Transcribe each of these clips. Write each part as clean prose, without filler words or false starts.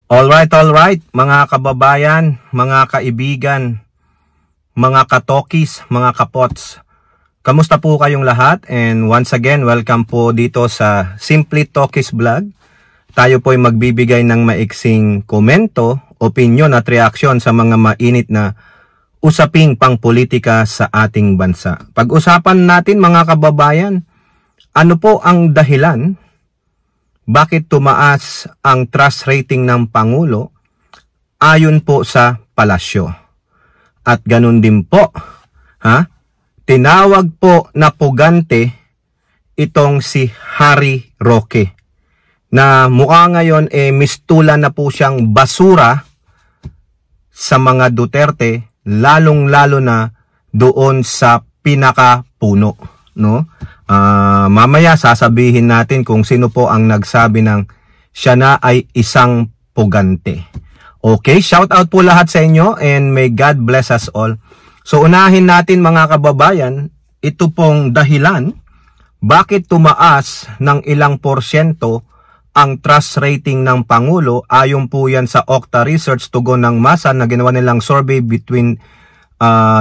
Alright, mga kababayan, mga kaibigan, mga katokis, mga kapots. Kamusta po kayong lahat? And once again, welcome po dito sa Simply Tokis Vlog. Tayo po ay magbibigay ng maiksing komento, opinion at reaksyon sa mga mainit na usaping pangpolitika sa ating bansa. Pag-usapan natin mga kababayan, ano po ang dahilan bakit tumaas ang trust rating ng Pangulo ayon po sa palasyo? At ganun din po, tinawag po na pugante itong si Harry Roque na mukha ngayon mistulan na po siyang basura sa mga Duterte, lalong-lalo na doon sa pinakapuno, no? Mamaya sasabihin natin kung sino po ang nagsabi ng siya na ay isang pugante. Okay, shout out po lahat sa inyo and may God bless us all. So unahin natin mga kababayan, ito pong dahilan bakit tumaas ng ilang porsyento ang trust rating ng Pangulo. Ayon po yan sa Okta Research tugon ng masa na ginawa nilang survey between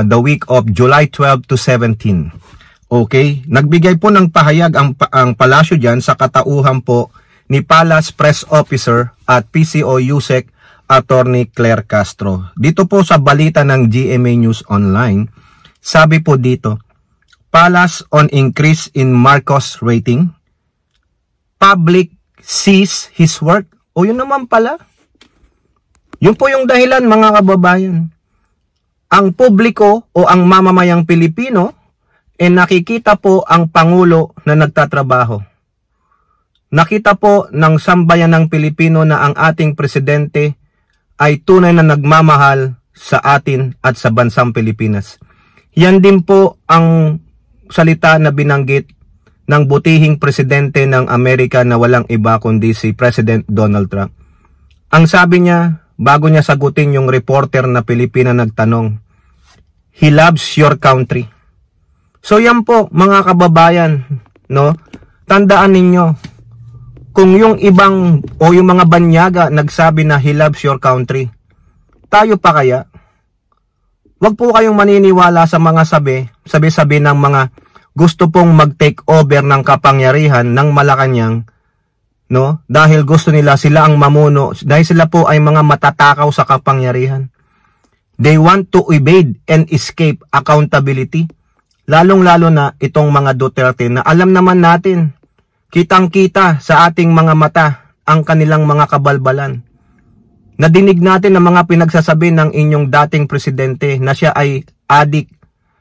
the week of July 12 to 17. Okay, nagbigay po ng pahayag ang palasyo dyan sa katauhan po ni Palace Press Officer at PCO USEC Attorney Claire Castro. Dito po sa balita ng GMA News Online, sabi po dito, Palace on increase in Marcos rating, public sees his work. O yun naman pala. Yun po yung dahilan mga kababayan. Ang publiko o ang mamamayang Pilipino nakikita po ang Pangulo na nagtatrabaho. Nakita po ng sambayan ng Pilipino na ang ating presidente ay tunay na nagmamahal sa atin at sa bansang Pilipinas. Yan din po ang salita na binanggit ng butihing presidente ng Amerika na walang iba kundi si President Donald Trump. Ang sabi niya, bago niya sagutin yung reporter na Pilipina nagtanong, "He loves your country." So yan po mga kababayan, no? Tandaan ninyo, kung yung ibang o yung mga banyaga nagsabi na he loves your country, tayo pa kaya? Wag po kayong maniniwala sa mga sabi ng mga gusto pong mag-take over ng kapangyarihan ng Malacanang, no? Dahil gusto nila sila ang mamuno, dahil sila po ay mga matatakaw sa kapangyarihan. They want to evade and escape accountability. Lalong-lalo na itong mga Duterte na alam naman natin, kitang-kita sa ating mga mata ang kanilang mga kabalbalan. Nadinig natin ang mga pinagsasabi ng inyong dating presidente na siya ay adik,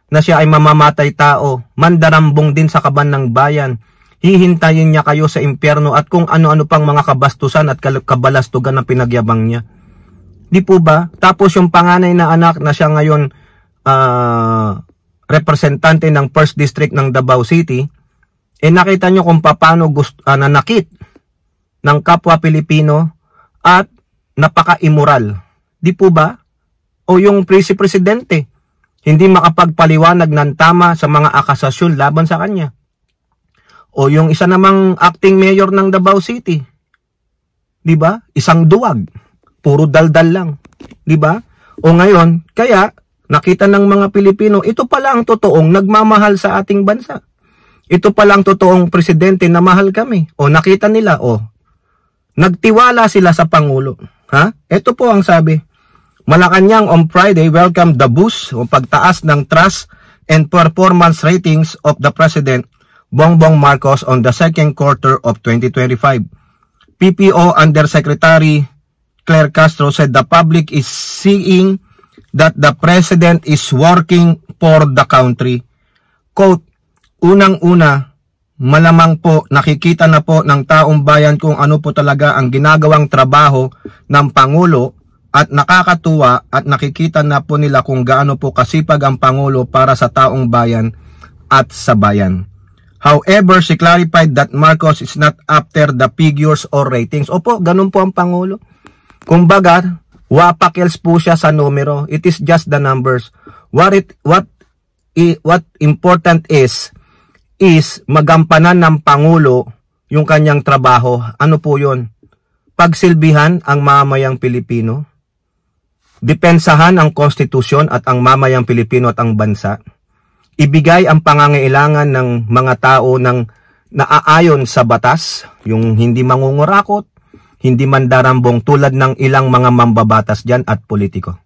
na siya ay mamamatay tao, mandarambong din sa kaban ng bayan, hihintayin niya kayo sa impyerno at kung ano-ano pang mga kabastusan at kabalastugan na pinagyabang niya. Di po ba? Tapos yung panganay na anak na siya ngayon representante ng 1st District ng Davao City, nakita nyo kung paano nanakit ng kapwa Pilipino at napaka-immoral. Di po ba? O yung presidente, hindi makapagpaliwanag ng tama sa mga akasasyon laban sa kanya. O yung isa namang acting mayor ng Davao City, di ba? Isang duwag, puro daldal lang, di ba? O ngayon, kaya nakita ng mga Pilipino, ito pala ang totoong nagmamahal sa ating bansa. Ito pala ang totoong presidente na mahal kami. O nakita nila, nagtiwala sila sa Pangulo. Ito po ang sabi. Malacanang on Friday welcomed the boost o pagtaas ng trust and performance ratings of the President Bongbong Marcos on the second quarter of 2025. PPO Undersecretary Claire Castro said the public is seeing that the President is working for the country. Quote, unang-una, malamang po nakikita na po ng taong bayan kung ano po talaga ang ginagawang trabaho ng Pangulo at nakakatuwa at nakikita na po nila kung gaano po kasipag ang Pangulo para sa taong bayan at sa bayan. However, she clarified that Marcos is not after the figures or ratings. Opo, ganun po ang Pangulo. Kumbaga, wapakils po siya sa numero. It is just the numbers. What important is magampanan ng Pangulo yung kanyang trabaho. Ano po yun? pagsilbihan ang mamayang Pilipino, depensahan ang konstitusyon at ang mamayang Pilipino at ang bansa, ibigay ang pangangailangan ng mga tao ng naaayon sa batas, yung hindi mangungurakot, hindi mandarambong tulad ng ilang mga mambabatas dyan at politiko.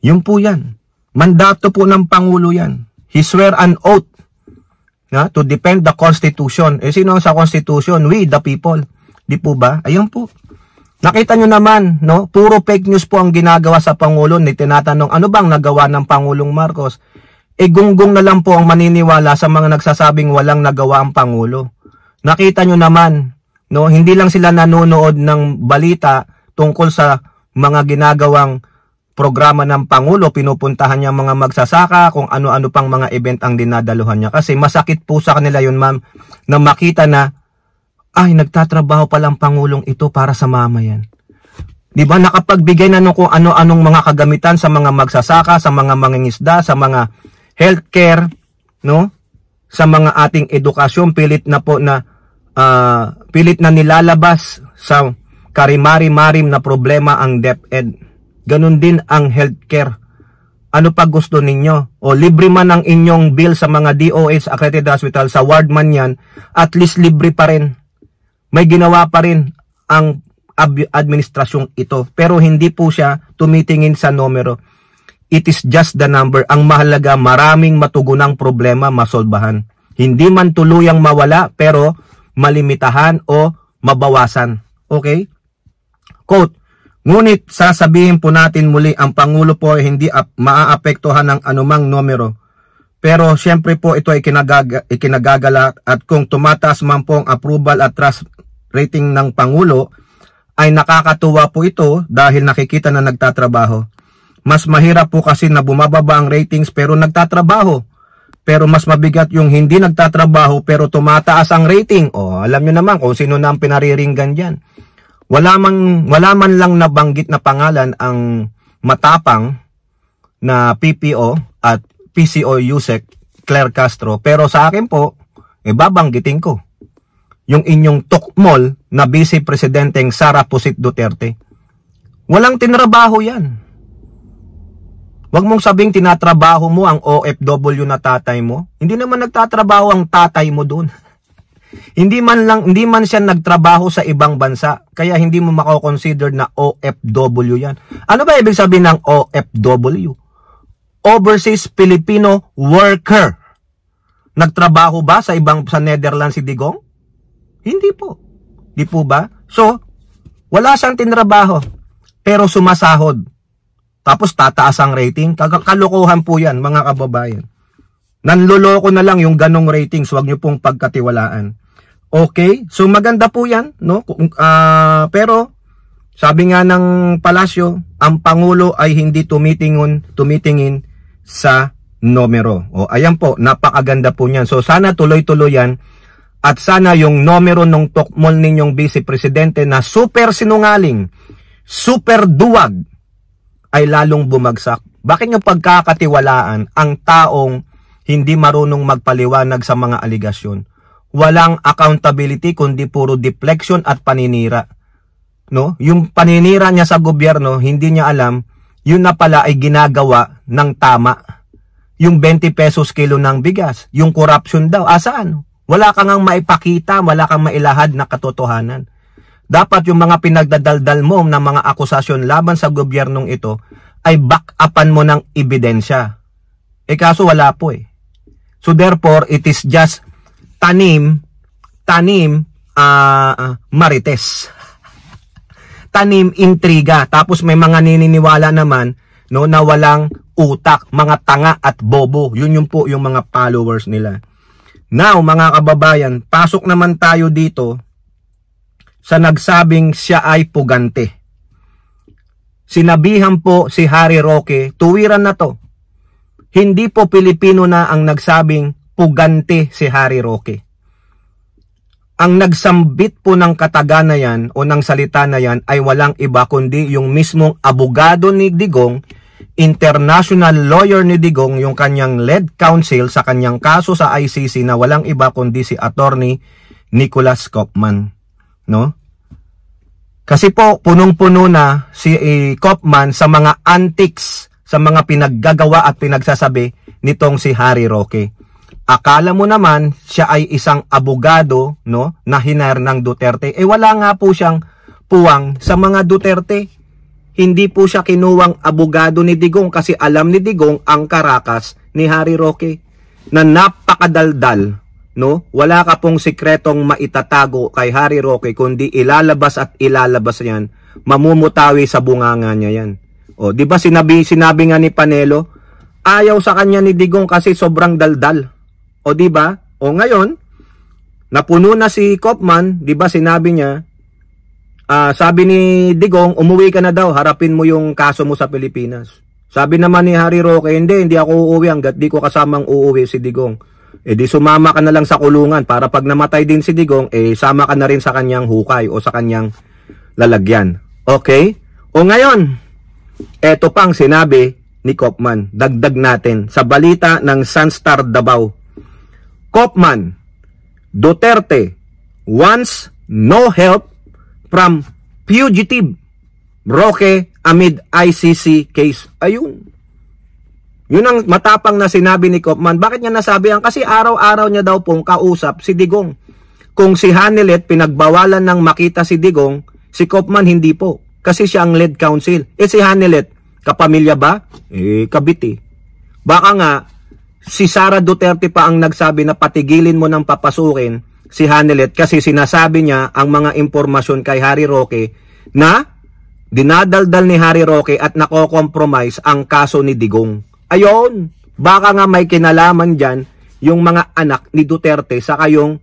Yun po yan. Mandato po ng Pangulo yan. He swear an oath to defend the Constitution. Sino sa Constitution? We, the people. Di po ba? Ayun po. Nakita nyo naman, no? Puro fake news po ang ginagawa sa Pangulo. Tinatanong, ano bang nagawa ng Pangulong Marcos? Gunggong na lang po ang maniniwala sa mga nagsasabing walang nagawa ang Pangulo. Nakita nyo naman, no? Hindi lang sila nanonood ng balita tungkol sa mga ginagawang programa ng Pangulo, pinupuntahan niya mga magsasaka, kung ano-ano pang mga event ang dinadaluhan niya. Kasi masakit po sa kanila yun, ma'am, na makita na, ay, nagtatrabaho palang Pangulong ito para sa mamayan. Di ba, nakapagbigay na kung ano-anong mga kagamitan sa mga magsasaka, sa mga mangingisda, sa mga healthcare, no? Sa mga ating edukasyon, pilit na nilalabas sa karimari-marim na problema ang DepEd. Ganun din ang healthcare. Ano pa gusto ninyo? O libre man ang inyong bill sa mga DOH accredited hospital, sa ward man yan, at least libre pa rin. May ginawa pa rin ang administrasyong ito. Pero hindi po siya tumitingin sa numero. It is just the number. Ang mahalaga, maraming matugunang problema masolbahan. Hindi man tuluyang mawala, pero malimitahan o mabawasan. Okay? Quote, ngunit sasabihin po natin muli, ang Pangulo po ay hindi maaapektuhan ng anumang numero. Pero siyempre po ito ay ikinagagala at kung tumataas man po ang approval at trust rating ng Pangulo, ay nakakatuwa po ito dahil nakikita na nagtatrabaho. Mas mahirap po kasi na bumababa ang ratings pero nagtatrabaho. Pero mas mabigat yung hindi nagtatrabaho pero tumataas ang rating. O alam nyo naman kung sino na ang pinariringgan dyan. Wala man lang nabanggit na pangalan ang matapang na PPO at PCO Yusek Claire Castro, pero sa akin po, babanggitin ko yung inyong tukmol na Vice Presidenteng Sara Pusit Duterte. Walang tinrabaho yan. Huwag mong sabing tinatrabaho mo ang OFW na tatay mo. Hindi naman nagtatrabaho ang tatay mo doon. Hindi man siya nagtrabaho sa ibang bansa, kaya hindi mo mako-consider na OFW yan. Ano ba ibig sabihin ng OFW? Overseas Filipino Worker. Nagtrabaho ba sa Netherlands si Digong? Hindi po. Di po ba? So, wala siyang tinrabaho, pero sumasahod. Tapos tataas ang rating. Kalokohan po yan, mga kababayan. Nanloloko na lang yung ganong ratings, wag nyo pong pagkatiwalaan. Okay, so maganda po yan, no? Pero sabi nga ng palasyo, ang Pangulo ay hindi tumitingin sa numero. O ayan po, napakaganda po niyan. So sana tuloy-tuloy yan at sana yung numero ng tukmol ninyong Vice Presidente na super sinungaling, super duwag ay lalong bumagsak. Bakit nyo pagkakatiwalaan ang taong hindi marunong magpaliwanag sa mga aligasyon? Walang accountability kundi puro deflection at paninira. No? Yung paninira niya sa gobyerno, hindi niya alam, yun na pala ay ginagawa ng tama. Yung 20 pesos kilo ng bigas, yung corruption daw, asaan? Wala kang maipakita, wala kang mailahad na katotohanan. Dapat yung mga pinagdadaldal mo na mga akusasyon laban sa gobyernong ito ay back-upan mo ng ebidensya. Kaso wala po eh. So therefore, it is just tanim marites. Tanim intriga. Tapos may mga nininiwala naman no, na walang utak, mga tanga at bobo. Yun po yung mga followers nila. Now, mga kababayan, pasok naman tayo dito sa nagsabing siya ay pugante. Sinabihan po si Harry Roque, tuwiran na to. Hindi po Pilipino na ang nagsabing pugante si Harry Roque. Ang nagsambit po ng kataga na yan o ng salita na yan ay walang iba kundi yung mismong abogado ni Digong, international lawyer ni Digong, yung kanyang lead counsel sa kanyang kaso sa ICC na walang iba kundi si attorney Nicholas Kaufman. No? Kasi po, punong-puno na si Kopman sa mga antics, sa mga pinaggagawa at pinagsasabi nitong si Harry Roque. Akala mo naman siya ay isang abogado, no, na hinar ng Duterte. Wala nga po siyang puwang sa mga Duterte. Hindi po siya kinuwang abogado ni Digong kasi alam ni Digong ang karakas ni Harry Roque na napakadaldal. No? Wala ka pong sikretong maitatago kay Harry Roque kundi ilalabas at ilalabas yan. Mamumutawi sa bunganga niya yan. O, di ba sinabi nga ni Panelo, ayaw sa kanya ni Digong kasi sobrang daldal. O di ba? O ngayon, napuno na si Kopman, di ba sinabi niya, sabi ni Digong, umuwi ka na daw, harapin mo yung kaso mo sa Pilipinas. Sabi naman ni Harry Roque, hindi ako uuwi hanggat di ko kasamang uuwi si Digong. Di sumama ka na lang sa kulungan para pag namatay din si Digong, sama ka na rin sa kanyang hukay o sa kanyang lalagyan. Okay? O ngayon, eto pang sinabi ni Kopman, dagdag natin sa balita ng Sunstar Davao. Kopman, Duterte wants no help from fugitive Roque amid ICC case. Ayun. Yun ang matapang na sinabi ni Kopman. Bakit niya nasabi yan? Kasi araw-araw niya daw pong kausap si Digong. Kung si Hanelet pinagbawalan ng makita si Digong, si Kopman hindi po. Kasi siya ang lead counsel. Si Hanelet, kapamilya ba? Kabit. Baka nga, si Sara Duterte pa ang nagsabi na patigilin mo ng papasukin si Hanelet kasi sinasabi niya ang mga impormasyon kay Harry Roque na dinadaldal ni Harry Roque at nako-compromise ang kaso ni Digong. Ayon, baka nga may kinalaman dyan yung mga anak ni Duterte sa kayong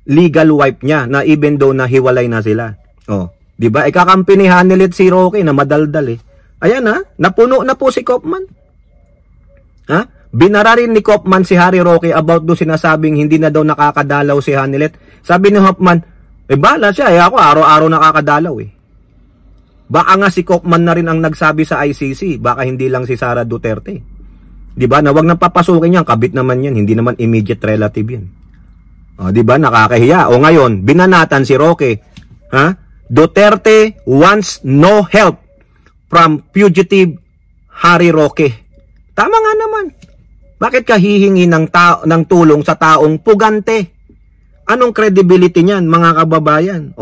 legal wife niya na even though na hiwalay na sila. O, di ba? Ikakampi ni Hanelet si Roque na madaldal Ayan napuno na po si Kopman. Binara rin ni Kopman si Harry Roque about do sinasabing hindi na daw nakakadalaw si Hanelet. Sabi ni Kopman, bala siya ako araw-araw nakakadalaw Baka nga si Kopman na rin ang nagsabi sa ICC, baka hindi lang si Sara Duterte. Di ba? Na wag nang papasukin yan, kabit naman yan, hindi naman immediate relative yan. Di ba? Nakakahiya. O ngayon, binanatan si Roque. Duterte wants no help from fugitive Harry Roque. Tama nga naman. Bakit ka hihingi ng tulong sa taong pugante? Anong credibility niyan, mga kababayan?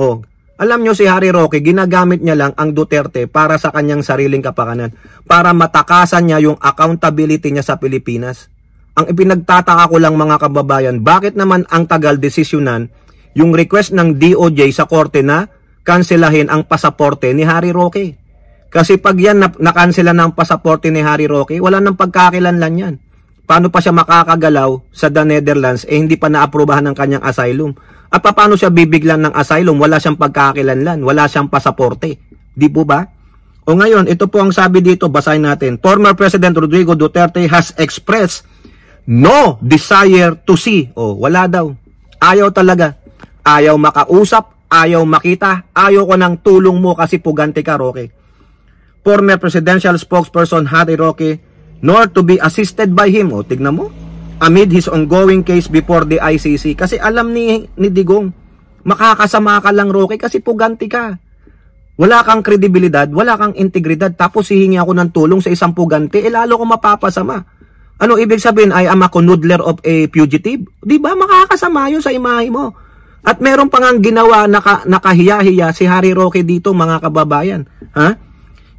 Alam nyo si Harry Roque, ginagamit niya lang ang Duterte para sa kanyang sariling kapakanan. Para matakasan niya yung accountability niya sa Pilipinas. Ang ipinagtataka ko lang mga kababayan, bakit naman ang tagal desisyonan yung request ng DOJ sa korte na kanselahin ang pasaporte ni Harry Roque? Kasi pag yan nakansela ng pasaporte ni Harry Roque, wala nang pagkakilanlan yan. Paano pa siya makakagalaw sa the Netherlands hindi pa naaprubahan ng kanyang asylum? At paano siya bibiglan ng asylum? Wala siyang pagkakilanlan, wala siyang pasaporte. Di po ba? O ngayon, ito po ang sabi dito, basahin natin. Former President Rodrigo Duterte has expressed no desire to see. Wala daw. Ayaw talaga. Ayaw makausap, ayaw makita, ayaw ko ng tulong mo kasi pugante ka, Roque. Former Presidential Spokesperson Harry Roque, nor to be assisted by him. Tignan mo. Amid his ongoing case before the ICC. Kasi alam ni Digong, makakasama ka lang, Roque, kasi puganti ka. Wala kang kredibilidad, wala kang integridad, tapos hihingi ako ng tulong sa isang puganti, lalo ko mapapasama. Ano ibig sabihin? I am a connoodler of a fugitive? Di ba? Makakasama yun sa imahe mo. At meron pa ngang ginawa, nakahiya-hiya si Harry Roque dito, mga kababayan.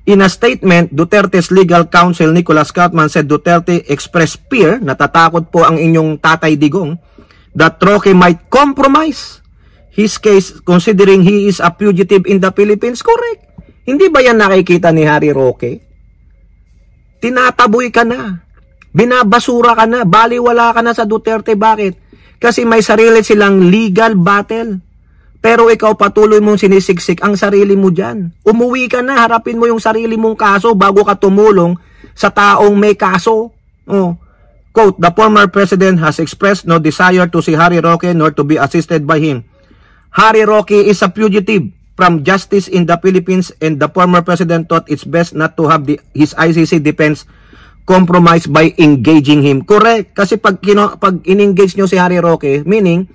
In a statement, Duterte's legal counsel Nicholas Kaufman said Duterte expressed fear, natatakot po ang inyong tatay Digong, that Roque might compromise his case considering he is a fugitive in the Philippines. Correct. Hindi ba yan nakikita ni Harry Roque? Tinataboy ka na. Binabasura ka na. Baliwala ka na sa Duterte. Bakit? Kasi may sarili silang legal battle. Pero ikaw patuloy mong sinisiksik ang sarili mo dyan. Umuwi ka na, harapin mo yung sarili mong kaso bago ka tumulong sa taong may kaso. Quote, the former president has expressed no desire to see Harry Roque nor to be assisted by him. Harry Roque is a fugitive from justice in the Philippines and the former president thought it's best not to have his ICC defense compromised by engaging him. Correct. Kasi pag in-engage nyo si Harry Roque, meaning,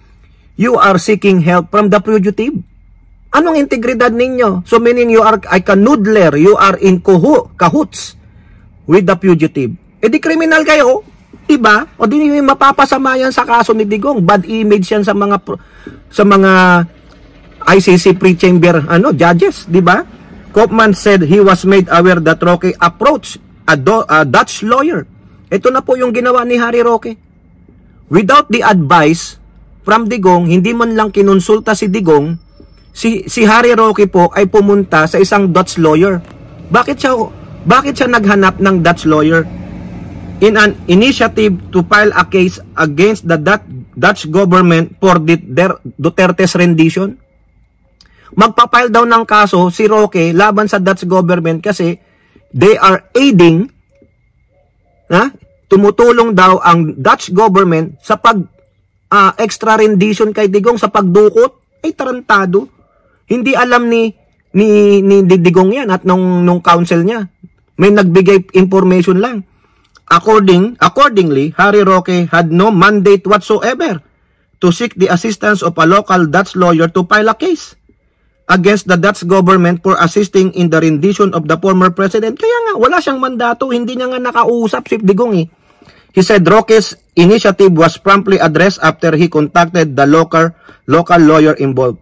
you are seeking help from the fugitive. Anong integridad ninyo? So meaning you are a canoodler, you are in cahoots with the fugitive. Eh di criminal kayo, diba? O di nyo mapapasama yan sa kaso ni Digong. Bad image yan sa mga ICC pre-chamber judges, diba? Koopman said he was made aware that Roque approached a Dutch lawyer. Ito na po yung ginawa ni Harry Roque. Without the advice from Digong, hindi man lang kinonsulta si Digong, si Harry Roque po ay pumunta sa isang Dutch lawyer. Bakit siya naghanap ng Dutch lawyer? In an initiative to file a case against the Dutch government for Duterte's rendition. Magpa-file daw ng kaso si Roque laban sa Dutch government kasi they are aiding, tumutulong daw ang Dutch government sa extra rendition kay Digong, sa pagdukot. Ay tarantado. Hindi alam ni Digong yan at nung counsel niya. May nagbigay information lang. Accordingly, Harry Roque had no mandate whatsoever to seek the assistance of a local Dutch lawyer to file a case against the Dutch government for assisting in the rendition of the former president. Kaya nga, wala siyang mandato. Hindi niya nga nakausap si Digong eh. He said Roque's initiative was promptly addressed after he contacted the local lawyer involved.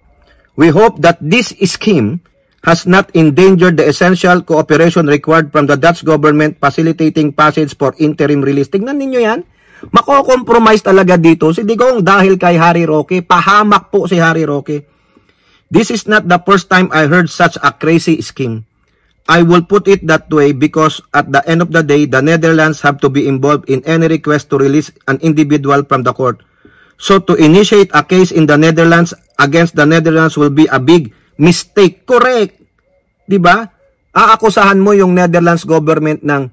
We hope that this scheme has not endangered the essential cooperation required from the Dutch government facilitating passage for interim release. Tingnan ninyo yan. Mako-compromise talaga dito si Digong dahil kay Harry Roque. Pahamak po si Harry Roque. This is not the first time I heard such a crazy scheme. I will put it that way because at the end of the day, the Netherlands have to be involved in any request to release an individual from the court. So to initiate a case in the Netherlands against the Netherlands will be a big mistake. Correct. Diba? Aakusahan mo yung Netherlands government ng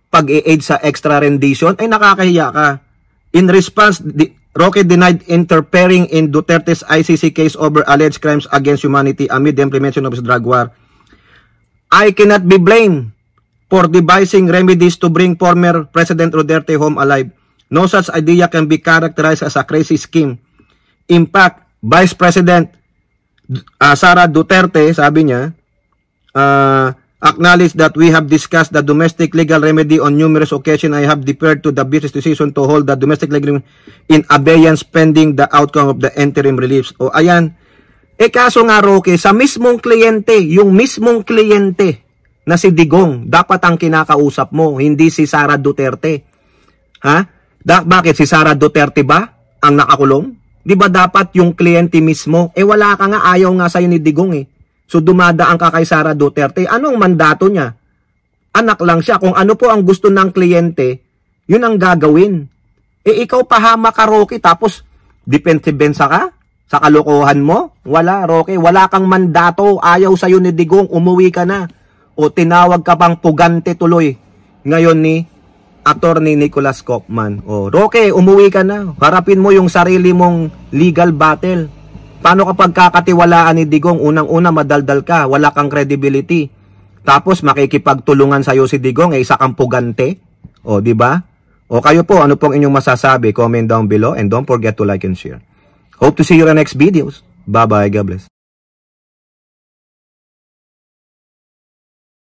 pag-i-aid sa extra rendition, ay nakakahiya ka. In response, Roque denied interfering in Duterte's ICC case over alleged crimes against humanity amid the implementation of his drug war. I cannot be blamed for devising remedies to bring former President Duterte home alive. No such idea can be characterized as a crazy scheme. In fact, Vice President Sara Duterte, sabi niya, acknowledged that we have discussed the domestic legal remedy on numerous occasions. I have deferred to the business decision to hold the domestic legal in abeyance pending the outcome of the interim reliefs. O ayan, kaso nga Roque, sa mismong kliyente, yung mismong kliyente na si Digong, dapat ang kinakausap mo, hindi si Sara Duterte. Ha? Bakit? Si Sara Duterte ba ang nakakulong? Di ba dapat yung kliyente mismo? Wala ka nga, ayaw nga sa'yo ni Digong eh. So dumadaan ka kay Sara Duterte. Anong mandato niya? Anak lang siya. Kung ano po ang gusto ng kliyente, yun ang gagawin. Ikaw pahama ka, Roque, tapos defensive ka sa kalokohan mo? Wala, Roque. Wala kang mandato. Ayaw sa'yo ni Digong. Umuwi ka na. O tinawag ka pang pugante tuloy. Ngayon ni Attorney Nicholas Koopman. O, Roque, umuwi ka na. Harapin mo yung sarili mong legal battle. Paano kapag kakatiwalaan ni Digong, unang-una madaldal ka, wala kang credibility. Tapos makikipagtulungan sa'yo si Digong, isa kang pugante. O, di ba? O kayo po, ano pong inyong masasabi? Comment down below and don't forget to like and share. Hope to see you in the next videos. Bye-bye. God bless.